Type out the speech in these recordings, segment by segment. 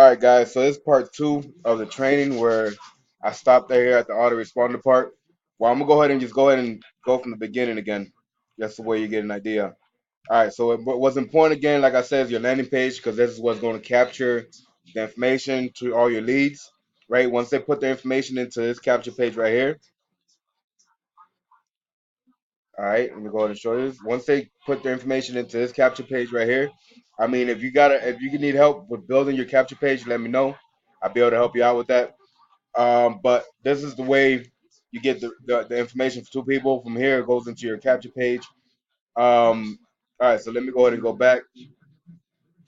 right, guys. So this is part two of the training where I stopped there here at the autoresponder part. Well, I'm gonna go ahead and go from the beginning again, just the way you get an idea. All right. So what's important again, like I said, is your landing page because this is what's going to capture the information to all your leads, right? Once they put the information into this capture page right here. All right, let me go ahead and show you. Once they put their information into this capture page right here, I mean, if you need help with building your capture page, let me know. I'll be able to help you out with that. But this is the way you get the information for two people. From here, it goes into your capture page. All right, so let me go ahead and go back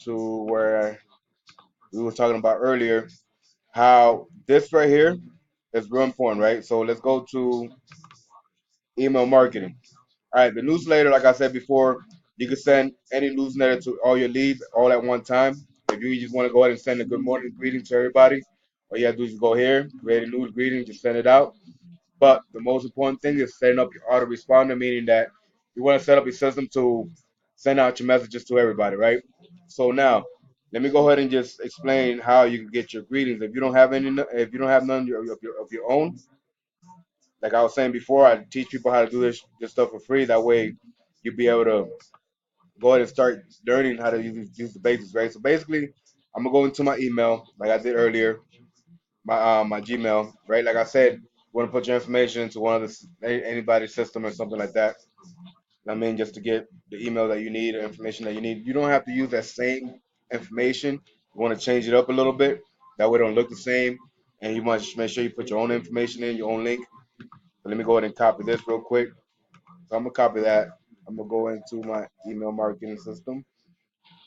to where we were talking about earlier. How this right here is real important, right? So let's go to email marketing. All right, the newsletter, like I said before, you can send any newsletter to all your leads all at one time. If you just want to go ahead and send a good morning greeting to everybody, all you have to do is go here, create a new greeting, just send it out. But the most important thing is setting up your autoresponder, meaning that you want to set up your system to send out your messages to everybody, right? So now, let me go ahead and just explain how you can get your greetings. If you don't have none of your own, like I was saying before, I teach people how to do this stuff for free. That way, you'll be able to go ahead and start learning how to use the basics, right? So basically, I'm gonna go into my email like I did earlier, my Gmail, right? Like I said, you want to put your information into one of anybody's system or something like that. I mean, just to get the email that you need or information that you need. You don't have to use that same information. You want to change it up a little bit. That way, it don't look the same. And you want to make sure you put your own information in, your own link. So let me go ahead and copy this real quick. So I'm gonna copy that. I'm gonna go into my email marketing system.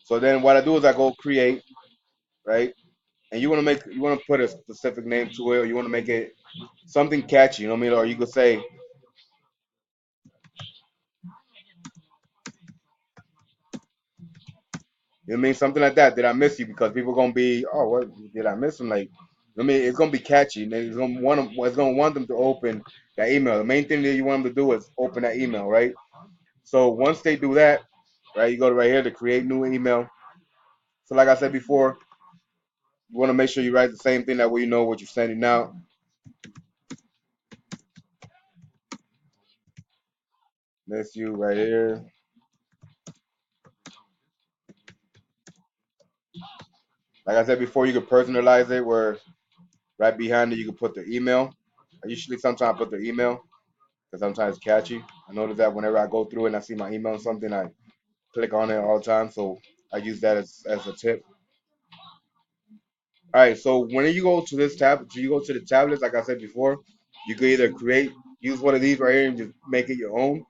So then what I do is I go create, right? And you want to put a specific name to it, or you want to make it something catchy, you know what I mean? Or you could say, you know what I mean, something like that. Did I miss you? Because people gonna be, oh, what did I miss them? Like, I mean, it's gonna be catchy. And it's gonna want them to open that email. The main thing that you want them to do is open that email, right? So once they do that, right, you go to right here to create new email. So like I said before, you want to make sure you write the same thing that way you know what you're sending out. Miss you right here. Like I said before, you could personalize it where right behind it you can put the email. I usually sometimes put the email because sometimes it's catchy. I notice that whenever I go through it and I see my email or something, I click on it all the time. So I use that as a tip. All right. So when you go to this tab, you go to the tablets, like I said before, you can either use one of these right here and just make it your own.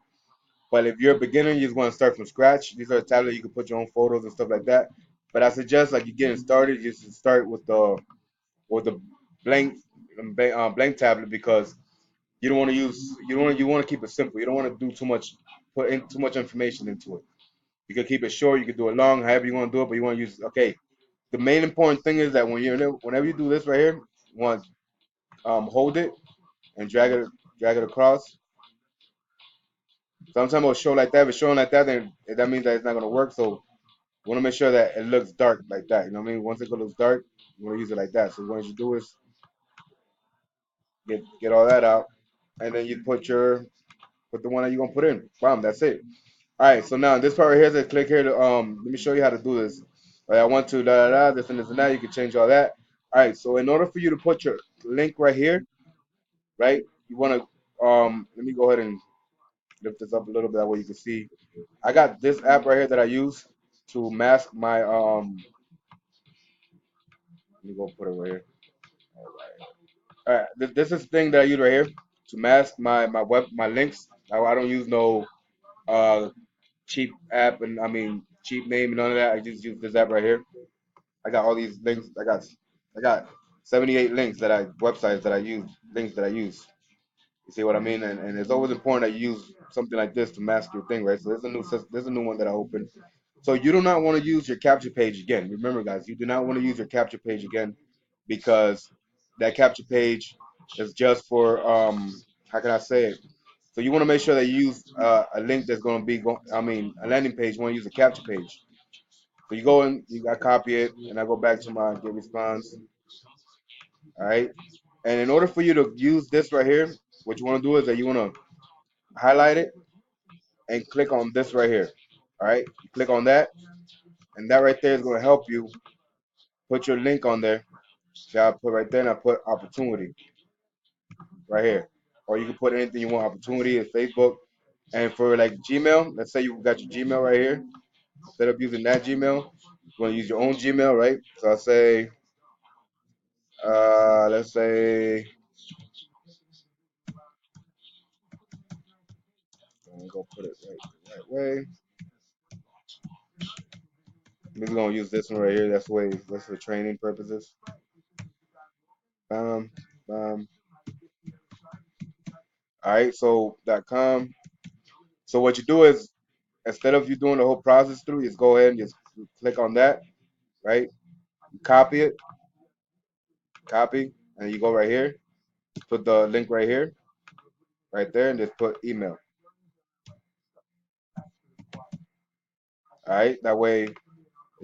But if you're a beginner, you just want to start from scratch. These are tablets you can put your own photos and stuff like that. But I suggest like you're getting started, you should start with the blank blank tablet because you want to keep it simple. You don't want to do too much, put in too much information into it. You can keep it short. You can do it long, however you want to do it. But you want to use okay. The main important thing is that whenever you do this right here, you want to hold it and drag it across. Sometimes it'll show like that. If it's showing like that, then that means that it's not gonna work. So you want to make sure that it looks dark like that. You know what I mean? Once it looks dark, you want to use it like that. So what you do is get all that out, and then you put the one that you're gonna put in. Bam, that's it. All right, so now this part right here says click here to let me show you how to do this. All right, I want to this and that. You can change all that. All right, so in order for you to put your link right here, right, you want to let me go ahead and lift this up a little bit that way you can see. I got this app right here that I use to mask my let me go put it right here. All right, this is the thing that I use right here to mask my links. I don't use no uh cheap app and I mean cheap name and none of that. I just use this app right here. I got all these links. I got 78 links that I websites that I use links that I use. You see what I mean? And it's always important that you use something like this to mask your thing, right? So there's a new one that I opened. So you do not want to use your capture page again. Remember, guys, you do not want to use your capture page again because that capture page is just for how can I say it? So you want to make sure that you use a link that's going to be I mean a landing page. You want to use a capture page. So you go in, I copy it, and I go back to my get response. All right. And in order for you to use this right here, what you want to do is that you want to highlight it and click on this right here. All right. You click on that, and that right there is going to help you put your link on there. So I put right there, and I put opportunity right here. Or you can put anything you want, opportunity is Facebook. And for like Gmail, let's say you got your Gmail right here. Instead of using that Gmail, you want to use your own Gmail, right? So I say, let's say, I'm gonna go put it right way. We're gonna use this one right here. That's for training purposes. Um, um. All right. So .com. So what you do is instead of you doing the whole process through, you just go ahead and just click on that, right? Copy it, copy, and you go right here. Put the link right here, right there, and just put email. All right. That way it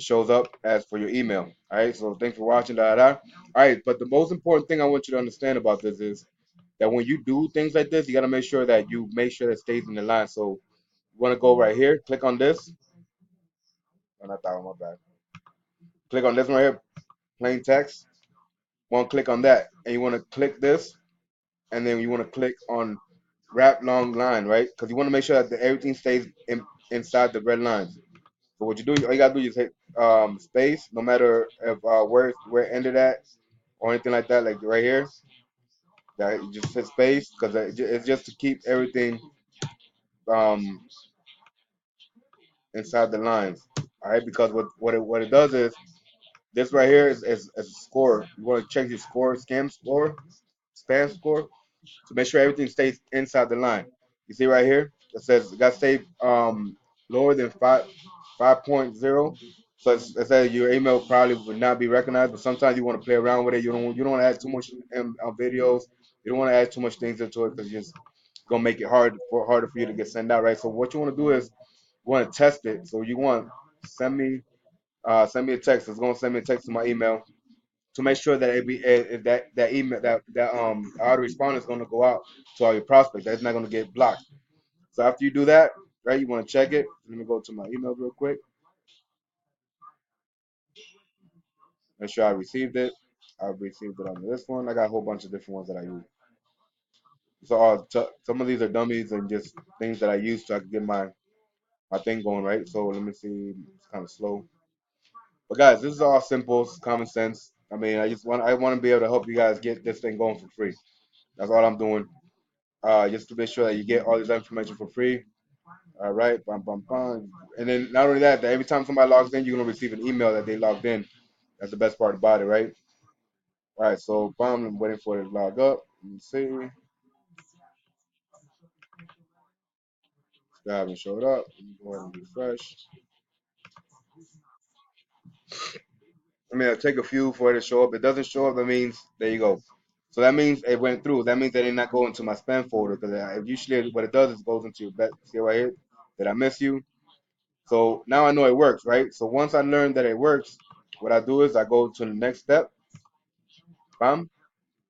shows up as for your email. All right. So thanks for watching. Da, da, da. All right. But the most important thing I want you to understand about this is that when you do things like this, you got to make sure that you make sure that it stays in the line. So you want to go right here, click on this. Oh, not that one, my bad. Click on this one right here, plain text. Want to click on that, and you want to click this, and then you want to click on wrap long line, right? Because you want to make sure that everything stays inside the red lines. So what you do, all you gotta do is hit space, no matter if where it ended at or anything like that, like right here. That you just hit space because it's just to keep everything um inside the lines. All right, because what it does is this right here is a score. You want to check your score, spam score, to make sure everything stays inside the line. You see right here, it says it got to stay lower than 5.0. So it says your email probably would not be recognized, but sometimes you want to play around with it. You don't want to add too much videos. You don't want to add too much things into it because you're just gonna make it harder for you to get sent out, right? So what you want to do is you want to test it. So you want send me send me a text. It's gonna send me a text to my email to make sure that that email that auto responder is gonna go out to all your prospects. That's not gonna get blocked. So after you do that, right, you want to check it. Let me go to my email real quick. Make sure I received it. I received it on this one. I got a whole bunch of different ones that I use. So some of these are dummies and just things that I use so I can get my thing going right. So let me see. It's kind of slow. But guys, this is all simple, it's common sense. I mean, I want to be able to help you guys get this thing going for free. That's all I'm doing. Just to make sure that you get all this information for free. All right, bum, bum, bum. And then not only that, that every time somebody logs in, you're gonna receive an email that they logged in. That's the best part about it, right? All right, so bum, I'm waiting for it to log up. Let me see. Still haven't showed up. Let me go ahead and refresh. I mean, it'll take a few for it to show up. If it doesn't show up, that means there you go. So that means it went through. That means that it did not go into my spam folder because usually what it does is goes into your bet. See right here? Did I miss you? So now I know it works, right? So once I learned that it works, what I do is I go to the next step. Bam.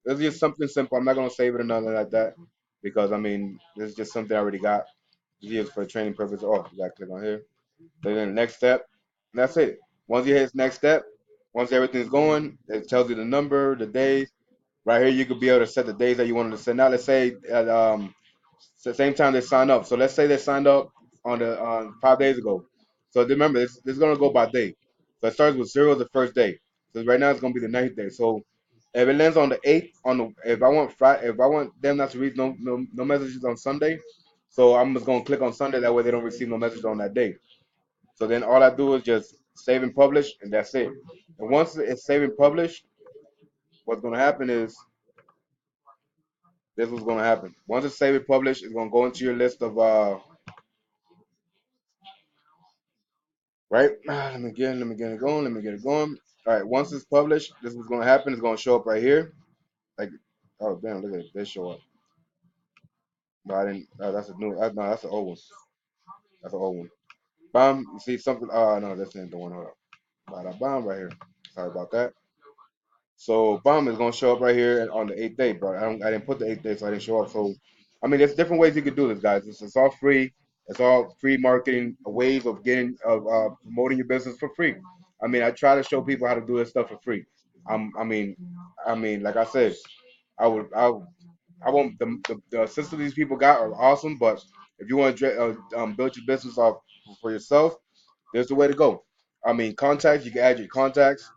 This is just something simple. I'm not gonna save it or nothing like that because I mean this is just something I already got. This is for training purpose. Oh, you gotta click on here. So then the next step. And that's it. Once you hit next step, once everything's going, it tells you the number, the days. Right here, you could be able to set the days that you wanted to send out. Let's say at so same time they sign up. So let's say they signed up on the 5 days ago. So remember, this is gonna go by day. So it starts with zero the first day. So right now it's gonna be the ninth day. So if it lands on the eighth, if I want them not to read no messages on Sunday, so I'm just gonna click on Sunday. That way they don't receive no message on that day. So then all I do is just save and publish, and that's it. And once it's saved and published, what's gonna happen is this was gonna happen. Once it's saved and published, it's gonna go into your list of right? Let me get it going. All right, once it's published, this is what's gonna happen. It's gonna show up right here. Like, oh damn, look at it. They show up. But I didn't. That's a new. No, that's an old one. That's an old one. Bam. You see something? Oh no, that's ain't the one. Hold up. Bada bomb right here. Sorry about that. So bomb is gonna show up right here on the eighth day, but I didn't put the eighth day, so I didn't show up. So I mean, there's different ways you could do this, guys. It's all free. It's all free marketing ways of getting of promoting your business for free. I mean, I try to show people how to do this stuff for free. I mean, like I said, I would, I want the systems these people got are awesome, but if you want to build your business off for yourself, there's the way to go. I mean, contacts, you can add your contacts.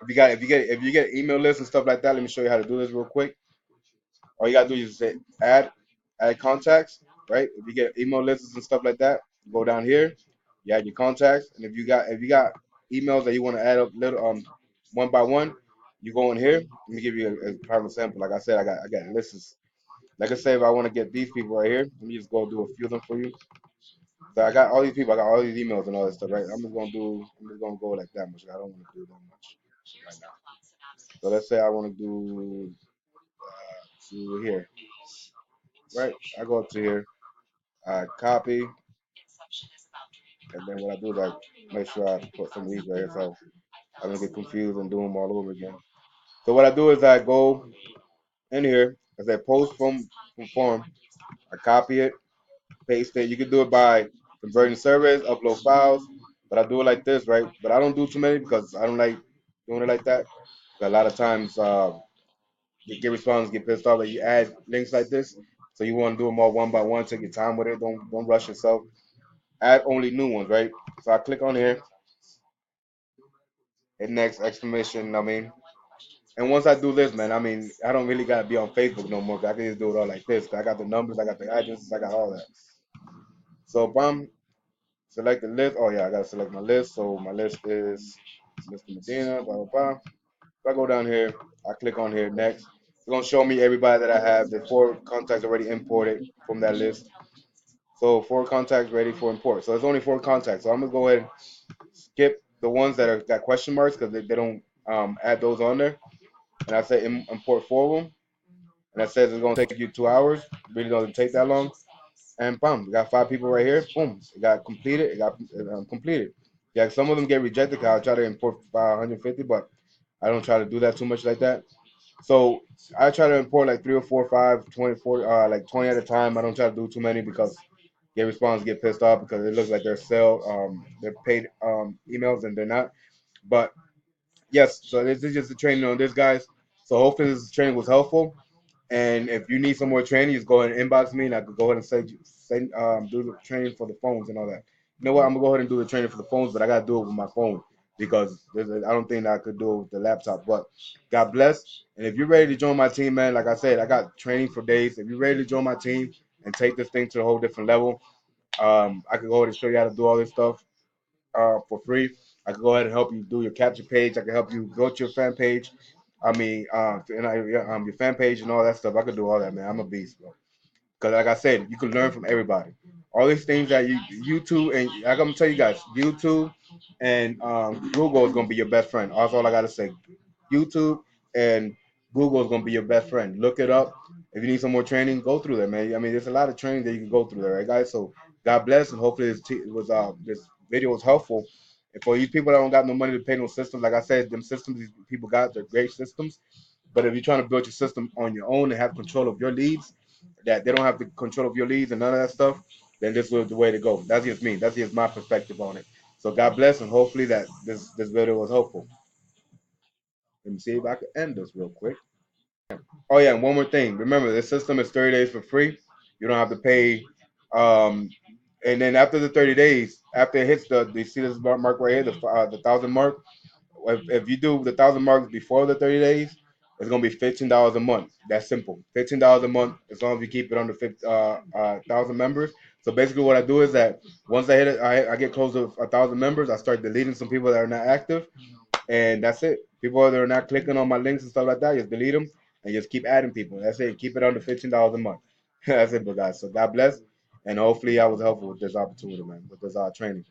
If you get email lists and stuff like that, let me show you how to do this real quick. All you gotta do is say add contacts, right? If you get email lists and stuff like that, go down here, you add your contacts, and if you got emails that you want to add up little one by one, you go in here. Let me give you a prime example. Like I said, I got lists. Like I say, if I want to get these people right here, let me just go do a few of them for you. So I got all these people, I got all these emails and all this stuff, right? I'm just gonna go like that much. I don't want to do that much right now. So let's say I want to do to here, right? I go up to here, I copy, and then what I do is I make sure I put some of these right here, so I don't get confused and do them all over again. So what I do is I go in here, I say post from form, I copy it, paste it. You can do it by converting surveys, upload files, but I do it like this, right? But I don't do too many because I don't like doing it like that. A lot of times, you get respondents get pissed off that you add links like this. So you want to do them all one by one. Take your time with it. Don't rush yourself. Add only new ones, right? So I click on here, hit next exclamation. I mean, and once I do this, man, I mean, I don't really gotta be on Facebook no more. I can just do it all like this. I got the numbers, I got the addresses, I got all that. So bam, select the list. Oh yeah, I gotta select my list. So my list is Mr. Medina, blah blah blah. If I go down here, I click on here next. It's gonna show me everybody that I have. The four contacts already imported from that list. So four contacts ready for import. So it's only four contacts. So I'm gonna go ahead and skip the ones that are got question marks because they don't add those on there. And I say import four of them. And that says it's gonna take you 2 hours. Really doesn't take that long. And boom, we got five people right here. Boom, it got completed. It got completed. Yeah, some of them get rejected. Cause I try to import 150, but I don't try to do that too much like that. So I try to import like three or four, five, 24, like 20 at a time. I don't try to do too many because get respondents get pissed off because it looks like they're paid emails and they're not. But yes, so this is just a training on this, guys. So hopefully this training was helpful. And if you need some more training, just go ahead and inbox me, and I could go ahead and do the training for the phones and all that. You know what? I'm gonna go ahead and do the training for the phones, but I gotta do it with my phone because I don't think that I could do it with the laptop. But God bless. And if you're ready to join my team, man, like I said, I got training for days. If you're ready to join my team and take this thing to a whole different level, I could go ahead and show you how to do all this stuff for free. I can go ahead and help you do your capture page. I can help you go to your fan page. I mean, your fan page and all that stuff. I could do all that, man. I'm a beast, bro. Because like I said, you can learn from everybody. All these things that YouTube and I'm gonna tell you guys, YouTube and Google is gonna be your best friend. That's all I gotta say. YouTube and Google is gonna be your best friend. Look it up. If you need some more training, go through there, man. I mean, there's a lot of training that you can go through there, right, guys? So God bless, and hopefully this video was helpful. And for you people that don't got no money to pay no systems, like I said, them systems these people got, they're great systems. But if you're trying to build your system on your own and have control of your leads, that they don't have the control of your leads and none of that stuff, then this was the way to go. That's just me. That's just my perspective on it. So God bless, and hopefully that this video was helpful. Let me see if I can end this real quick. Oh yeah, and one more thing. Remember, this system is 30 days for free. You don't have to pay. Um, and then after the 30 days, after it hits the see this mark right here, the 1,000 mark. If you do the 1,000 marks before the 30 days, it's gonna be $15 a month. That's simple. $15 a month as long as you keep it under 1,000 members. So basically, what I do is that once I hit it, I get close to 1,000 members. I start deleting some people that are not active, and that's it. People that are not clicking on my links and stuff like that, just delete them and just keep adding people. That's it. Keep it under $15 a month. That's it, guys. So God bless, and hopefully I was helpful with this opportunity, man, with this training.